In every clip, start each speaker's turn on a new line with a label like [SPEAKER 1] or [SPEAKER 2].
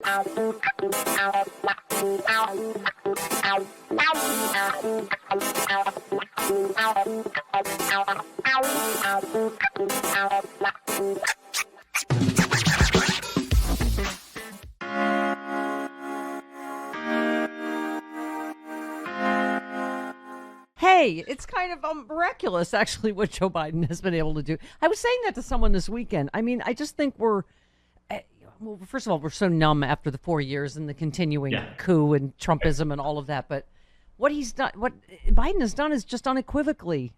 [SPEAKER 1] Hey, it's kind of miraculous, actually, what Joe Biden has been able to do. I was saying that to someone this weekend. I mean, I just think well, first of all, we're so numb after the 4 years and the continuing coup and Trumpism and all of that. But what he's done, what Biden has done is just unequivocally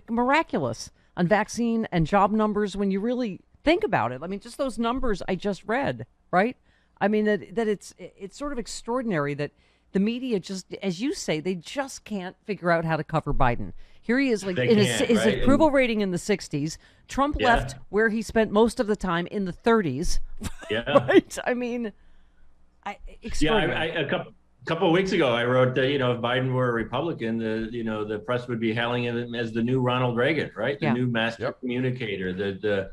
[SPEAKER 1] miraculous on vaccine and job numbers when you really think about it. I mean, just those numbers I just read, right? I mean, that it's sort of extraordinary that the media just, as you say, they just can't figure out how to cover Biden. Here he is, like his approval rating in the 60s. Trump left where he spent most of the time in the 30s.
[SPEAKER 2] Yeah.
[SPEAKER 1] Right? I mean, extraordinary.
[SPEAKER 2] A couple of weeks ago, I wrote that, if Biden were a Republican, the press would be hailing him as the new Ronald Reagan, right? The new master communicator,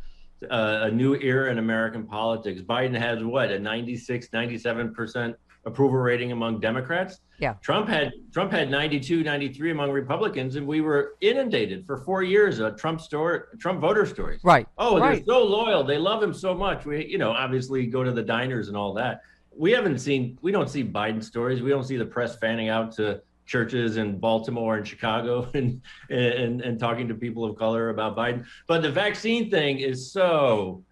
[SPEAKER 2] a new era in American politics. Biden has what, a 96, 97% approval rating among Democrats.
[SPEAKER 1] Yeah.
[SPEAKER 2] Trump had 92, 93 among Republicans, and we were inundated for 4 years of Trump voter stories.
[SPEAKER 1] Right.
[SPEAKER 2] Oh, they're so loyal. They love him so much. We, obviously go to the diners and all that. We don't see Biden stories. We don't see the press fanning out to churches in Baltimore and Chicago and talking to people of color about Biden. But the vaccine thing is so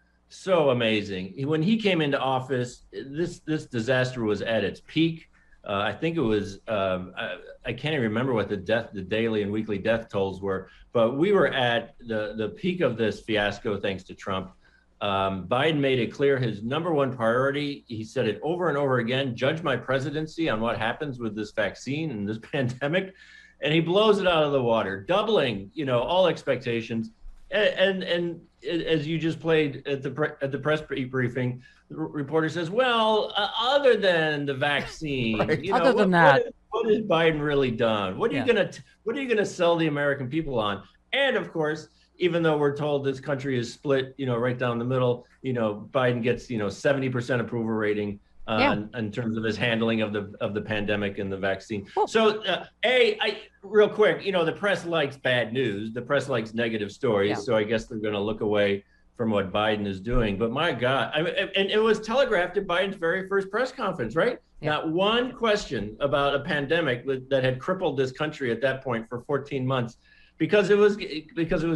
[SPEAKER 2] amazing. When he came into office, this disaster was at its peak. I think it was, I can't even remember what the daily and weekly death tolls were, but we were at the peak of this fiasco thanks to Trump. Biden made it clear his number one priority. He said it over and over again, judge my presidency on what happens with this vaccine and this pandemic. And he blows it out of the water, doubling, all expectations. And as you just played at the press briefing, the reporter says, well, other than the vaccine,
[SPEAKER 1] other than that,
[SPEAKER 2] what has Biden really done? What are you gonna sell the American people on? And of course, even though we're told this country is split, right down the middle, Biden gets 70% approval rating in terms of his handling of the pandemic and the vaccine. So, real quick, the press likes bad news. The press likes negative stories. Yeah. So I guess they're going to look away from what Biden is doing. But my God, and it was telegraphed at Biden's very first press conference, right? Yeah. Not one question about a pandemic that had crippled this country at that point for 14 months. Because it was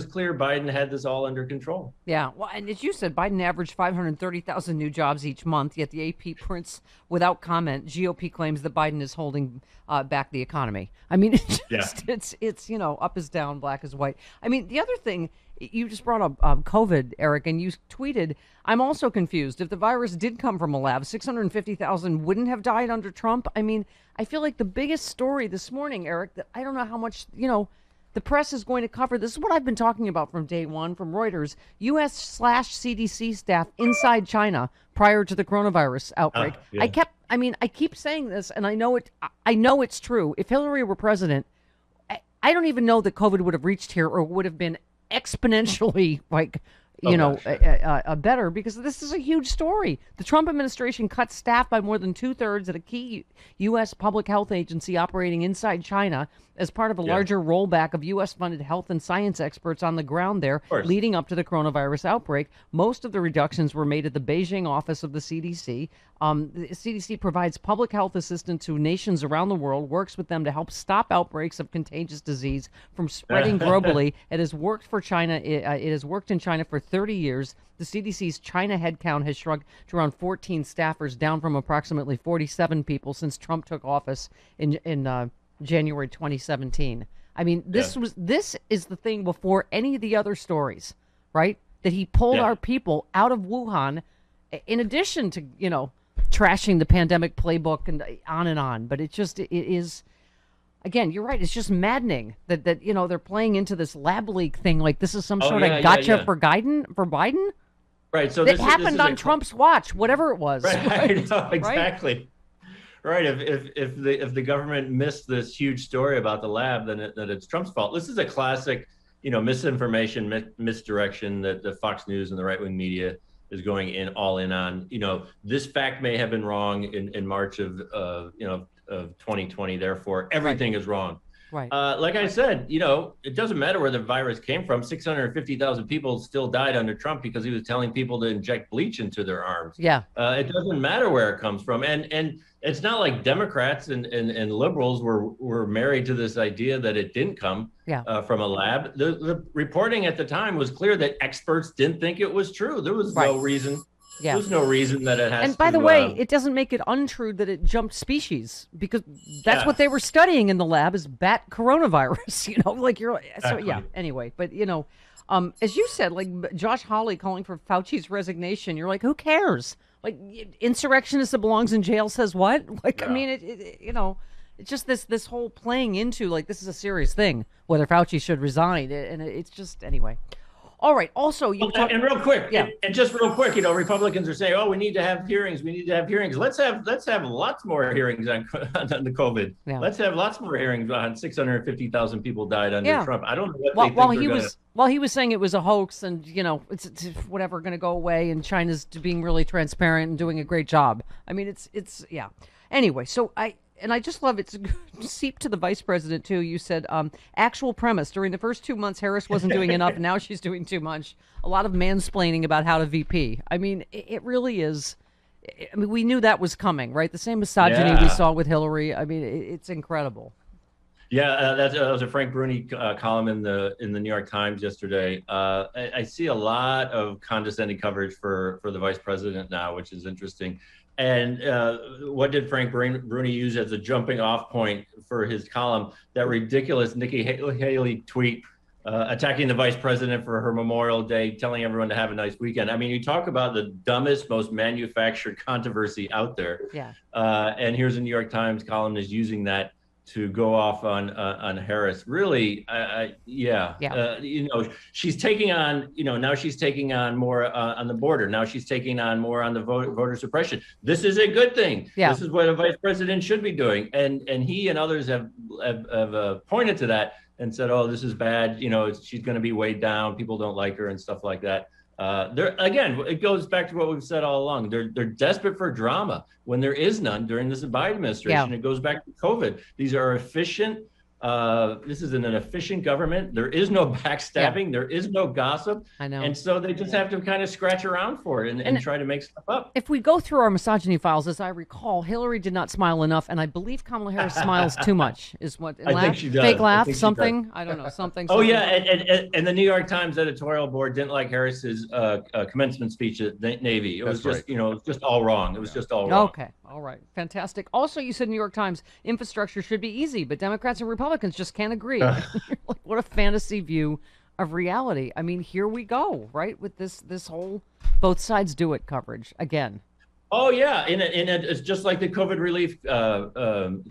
[SPEAKER 2] clear Biden had this all under control.
[SPEAKER 1] Yeah, well, and as you said, Biden averaged 530,000 new jobs each month, yet the AP prints without comment. GOP claims that Biden is holding back the economy. I mean, it's up is down, black is white. I mean, the other thing, you just brought up COVID, Eric, and you tweeted, I'm also confused. If the virus did come from a lab, 650,000 wouldn't have died under Trump. I mean, I feel like the biggest story this morning, Eric, that I don't know how much, the press is going to cover. This is what I've been talking about from day one from Reuters. U.S./CDC staff inside China prior to the coronavirus outbreak. I keep saying this, and I know it's true. If Hillary were president, I don't even know that COVID would have reached here or would have been exponentially better, because this is a huge story. The Trump administration cut staff by more than 2/3 at a key U.S. public health agency operating inside China as part of a larger rollback of U.S.-funded health and science experts on the ground there leading up to the coronavirus outbreak. Most of the reductions were made at the Beijing office of the CDC. The CDC provides public health assistance to nations around the world, works with them to help stop outbreaks of contagious disease from spreading globally. It has worked for China. It has worked in China for 30 years. The CDC's China headcount has shrunk to around 14 staffers, down from approximately 47 people since Trump took office in January 2017. I mean, this is the thing before any of the other stories, right? That he pulled our people out of Wuhan, in addition to, trashing the pandemic playbook and on. But it is, again, you're right. It's just maddening that they're playing into this lab leak thing like this is some sort of gotcha for Biden.
[SPEAKER 2] Right. So
[SPEAKER 1] this happened on Trump's watch, whatever it was.
[SPEAKER 2] Right. I know, exactly. Right. If the government missed this huge story about the lab, then it's Trump's fault. This is a classic, misinformation, misdirection that the Fox News and the right-wing media is going in all in on, this fact may have been wrong in March of 2020. Therefore, everything is wrong.
[SPEAKER 1] Right.
[SPEAKER 2] Like I said, it doesn't matter where the virus came from. 650,000 people still died under Trump because he was telling people to inject bleach into their arms.
[SPEAKER 1] Yeah.
[SPEAKER 2] It doesn't matter where it comes from. And it's not like Democrats and liberals were married to this idea that it didn't come from a lab. The reporting at the time was clear that experts didn't think it was true. There was no reason. Yeah. There's no reason that it has to.
[SPEAKER 1] And by the way, it doesn't make it untrue that it jumped species, because that's what they were studying in the lab, is bat coronavirus, anyway, but as you said, like Josh Hawley calling for Fauci's resignation, you're like, who cares? Like, insurrectionist that belongs in jail says what? Like, I mean, it's just this whole playing into, like, this is a serious thing, whether Fauci should resign. And it's just, anyway. All right. Also,
[SPEAKER 2] and real quick, and just real quick, Republicans are saying, "Oh, we need to have hearings. We need to have hearings. Let's have lots more hearings on the COVID. Yeah. Let's have lots more hearings on 650,000 people died under Trump." I don't know what they think
[SPEAKER 1] while he was saying it was a hoax, and it's whatever, going to go away, and China's being really transparent and doing a great job. I mean, it's Anyway, so I just love it. Seep to the vice president, too. You said, actual premise. During the first 2 months, Harris wasn't doing enough, and now she's doing too much. A lot of mansplaining about how to VP. I mean, it really is. I mean, we knew that was coming, right? The same misogyny we saw with Hillary. I mean, it's incredible.
[SPEAKER 2] Yeah, that was a Frank Bruni column in the New York Times yesterday. I see a lot of condescending coverage for the vice president now, which is interesting. And what did Frank Bruni use as a jumping off point for his column? That ridiculous Nikki Haley tweet attacking the vice president for her Memorial Day, telling everyone to have a nice weekend. I mean, you talk about the dumbest, most manufactured controversy out there. Yeah. And here's a New York Times columnist using that to go off on Harris. Really, she's taking on, now she's taking on more on the border. Now she's taking on more on the voter suppression. This is a good thing. Yeah. This is what a vice president should be doing. And he and others have pointed to that and said, oh, this is bad. She's going to be weighed down. People don't like her and stuff like that. Again, it goes back to what we've said all along. They're desperate for drama when there is none during this Biden administration. Yeah. It goes back to COVID. These are efficient. This is an efficient government. There is no backstabbing. Yeah. There is no gossip. I know. And so they just have to kind of scratch around for it and try to make stuff up.
[SPEAKER 1] If we go through our misogyny files, as I recall, Hillary did not smile enough, and I believe Kamala Harris smiles too much. Is what?
[SPEAKER 2] I think she does.
[SPEAKER 1] Fake laugh, something. I don't know, something.
[SPEAKER 2] Oh yeah, and the New York Times editorial board didn't like Harris's commencement speech at Navy. It was just, it was just all wrong. It was just all wrong.
[SPEAKER 1] Okay, all right, fantastic. Also, you said New York Times infrastructure should be easy, but Democrats and Republicans just can't agree. Like, what a fantasy view of reality. I mean, here we go, right, with this whole both sides do it coverage again.
[SPEAKER 2] Oh yeah, it's just like the COVID relief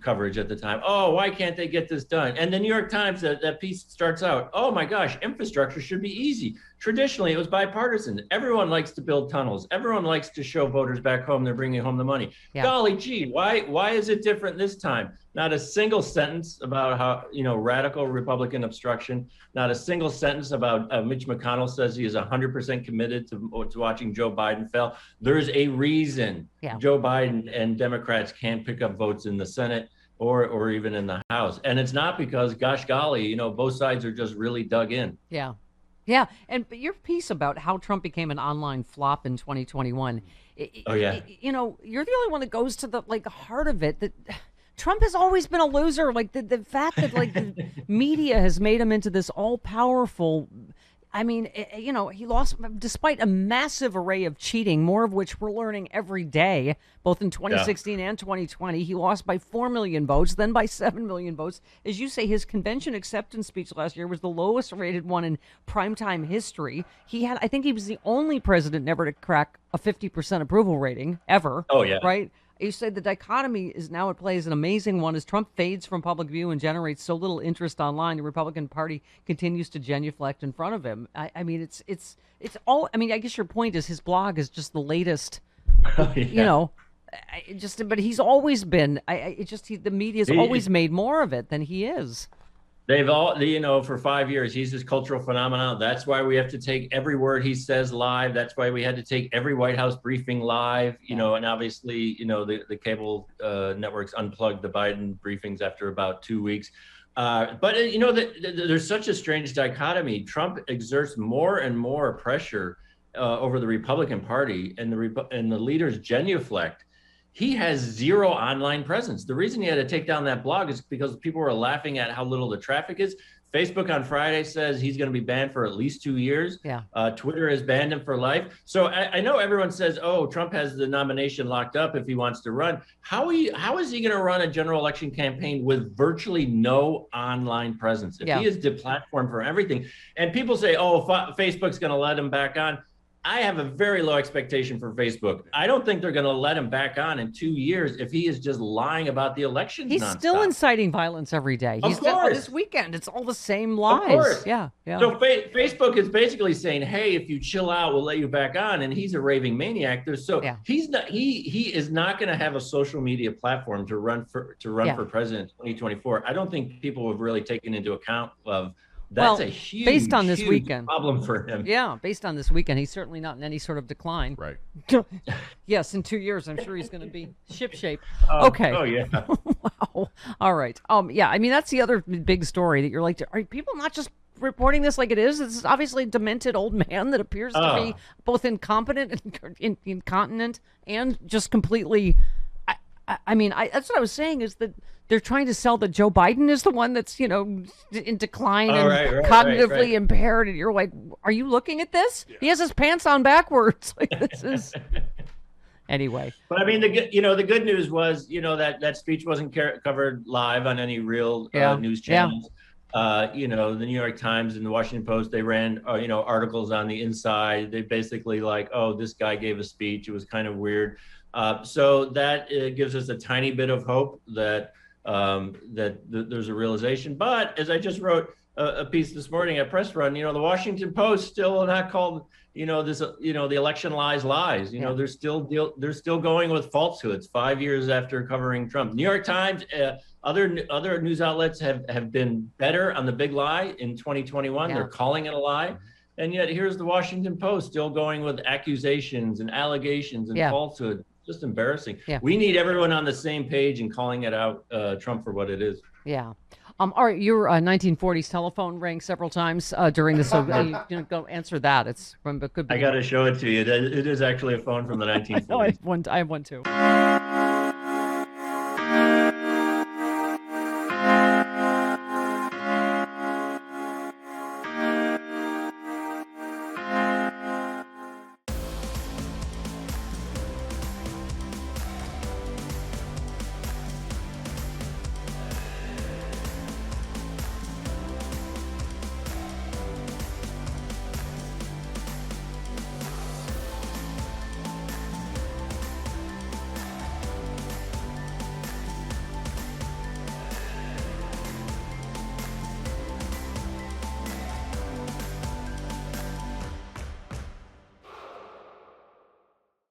[SPEAKER 2] coverage at the time. Oh, why can't they get this done? And the New York Times, that piece starts out, oh my gosh, infrastructure should be easy. Traditionally, it was bipartisan. Everyone likes to build tunnels. Everyone likes to show voters back home they're bringing home the money. Yeah. Golly gee, why is it different this time? Not a single sentence about how, radical Republican obstruction. Not a single sentence about Mitch McConnell says he is 100% committed to watching Joe Biden fail. There's a reason Joe Biden and Democrats can't pick up votes in the Senate or even in the House. And it's not because, gosh golly, both sides are just really dug in.
[SPEAKER 1] Yeah. Yeah, but your piece about how Trump became an online flop in 2021, you're the only one that goes to the heart of it, that Trump has always been a loser. Like the fact that the media has made him into this all-powerful, I mean, he lost despite a massive array of cheating, more of which we're learning every day, both in 2016 and 2020. He lost by 4 million votes, then by 7 million votes. As you say, his convention acceptance speech last year was the lowest rated one in primetime history. I think he was the only president never to crack a 50% approval rating ever.
[SPEAKER 2] Oh, yeah.
[SPEAKER 1] Right? You said the dichotomy is now at play is an amazing one as Trump fades from public view and generates so little interest online. The Republican Party continues to genuflect in front of him. I mean, it's all. I mean, I guess your point is his blog is just the latest. But he's always been. The media's always made more of it than he is.
[SPEAKER 2] They've all, for 5 years, he's this cultural phenomenon. That's why we have to take every word he says live. That's why we had to take every White House briefing live, and obviously, the cable networks unplugged the Biden briefings after about 2 weeks. But there's such a strange dichotomy. Trump exerts more and more pressure over the Republican Party, and the leaders genuflect. He has zero online presence. The reason he had to take down that blog is because people were laughing at how little the traffic is. Facebook on Friday says he's going to be banned for at least 2 years.
[SPEAKER 1] Yeah.
[SPEAKER 2] Twitter has banned him for life. So I know everyone says, oh, Trump has the nomination locked up if he wants to run. How is he going to run a general election campaign with virtually no online presence? If he is deplatformed for everything, and people say, oh, Facebook's going to let him back on. I have a very low expectation for Facebook. I don't think they're going to let him back on in 2 years if he is just lying about the elections.
[SPEAKER 1] He's
[SPEAKER 2] nonstop.
[SPEAKER 1] Still inciting violence every day.
[SPEAKER 2] Of course.
[SPEAKER 1] This weekend, it's all the same lies.
[SPEAKER 2] Of course.
[SPEAKER 1] Yeah.
[SPEAKER 2] So Facebook is basically saying, "Hey, if you chill out, we'll let you back on." And he's a raving maniac. He's not. He is not going to have a social media platform to run for president in 2024. I don't think people have really taken into account of. That's a huge,
[SPEAKER 1] based on this weekend,
[SPEAKER 2] problem for him.
[SPEAKER 1] Yeah, based on this weekend, he's certainly not in any sort of decline.
[SPEAKER 3] Right.
[SPEAKER 1] Yes, in 2 years, I'm sure he's going to be shipshape. Okay.
[SPEAKER 2] Oh, yeah.
[SPEAKER 1] Wow. All right. Yeah, I mean, that's the other big story that you're like, are people not just reporting this like it is? This is obviously a demented old man that appears to be both incompetent and incontinent and just completely... I mean, that's what I was saying is that they're trying to sell that Joe Biden is the one that's, in decline and cognitively impaired. And you're like, are you looking at this? Yeah. He has his pants on backwards. Like, this is... Anyway.
[SPEAKER 2] But I mean, the good news was, that speech wasn't covered live on any real news channels. The New York Times and the Washington Post, they ran, articles on the inside. They basically like, oh, this guy gave a speech. It was kind of weird. So that gives us a tiny bit of hope that there's a realization. But as I just wrote a piece this morning at PressRun, the Washington Post still not called, the election lies. They're still going with falsehoods 5 years after covering Trump. New York Times, other news outlets have been better on the big lie in 2021. Yeah. They're calling it a lie. And yet here's the Washington Post still going with accusations and allegations and falsehood. Just embarrassing. Yeah. We need everyone on the same page and calling it out, Trump, for what it is.
[SPEAKER 1] Yeah. All right. Your 1940s telephone rang several times during this. So go answer that. It's from. It could be.
[SPEAKER 2] I got to show it to you. It is actually a phone from the 1940s.
[SPEAKER 1] I have one too.